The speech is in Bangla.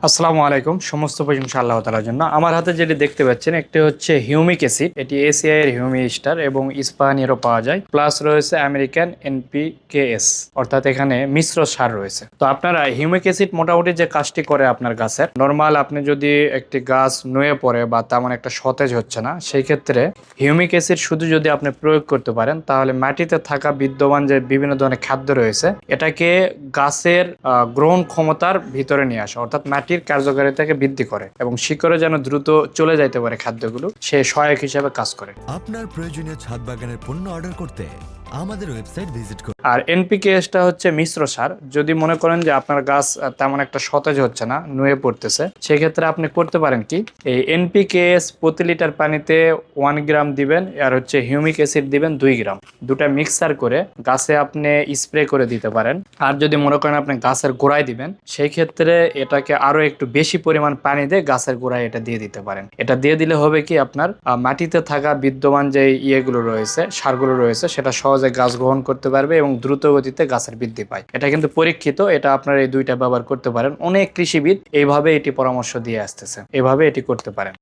আসসালামু আলাইকুম। সমস্ত প্রশংসা আল্লাহ তাআলার জন্য। আমার হাতে যেটি দেখতে পাচ্ছেন একটি হচ্ছে হিউমিক অ্যাসিড, এটি এসিআই এর হিউমি স্টার এবং ইস্পাহানিরও পাওয়া যায়, প্লাস রয়েছে আমেরিকান এনপিকেএস, অর্থাৎ এখানে মিশ্র সার রয়েছে। তো আপনারা হিউমিক অ্যাসিড মোটামুটি যে কাজটি করে আপনার গাছের নর্মাল, আপনি যদি একটি গাছ নুয়ে পড়ে বা তেমন একটা সতেজ হচ্ছে না, সেই ক্ষেত্রে হিউমিক অ্যাসিড শুধু যদি আপনি প্রয়োগ করতে পারেন তাহলে মাটিতে থাকা বিদ্যমান যে বিভিন্ন ধরনের খাদ্য রয়েছে এটাকে গাছের গ্রহণ ক্ষমতার ভিতরে নিয়ে আসে, অর্থাৎ মাটির কার্যকারিতাকে বৃদ্ধি করে এবং শিকড়ে যেন দ্রুত চলে যাইতে পারে খাদ্যগুলো, সে সহায়ক হিসেবে কাজ করে। আপনার প্রয়োজনীয় ছাদ বাগানের পণ্য অর্ডার করতে আমাদের ওয়েবসাইট ভিজিট করুন। আর এনপিকেএসটা হচ্ছে মিশ্র সার। যদি মনে করেন যে আপনার গাছ তেমন একটা সতেজ হচ্ছে না, নুয়ে পড়তেছে, সেক্ষেত্রে আপনি করতে পারেন কি, এই এনপিকেএস প্রতি লিটার পানিতে 1 গ্রাম দিবেন, আর হচ্ছে হিউমিক অ্যাসিড দিবেন 2 গ্রাম, দুটা মিক্সার করে গাছে আপনি স্প্রে করে দিতে পারেন। আর যদি মনে করেন আপনি গাছের গোড়ায় দিবেন, সেই ক্ষেত্রে এটাকে আরো একটু বেশি পরিমাণ পানি দিয়ে গাছের গোড়ায় এটা দিয়ে দিতে পারেন। এটা দিয়ে দিলে হবে কি, আপনার মাটিতে থাকা বিদ্যমান যে ইয়েগুলো রয়েছে, সারগুলো রয়েছে, সেটা সহজে গাছ গ্রহণ করতে পারবে এবং দ্রুত গতিতে গাছের বৃদ্ধি পায়। এটা কিন্তু পরীক্ষিত, এটা আপনার এই দুইটা ব্যবহার করতে পারেন। অনেক কৃষিবিদ এইভাবে এটি পরামর্শ দিয়ে আসতেছে, এভাবে এটি করতে পারেন।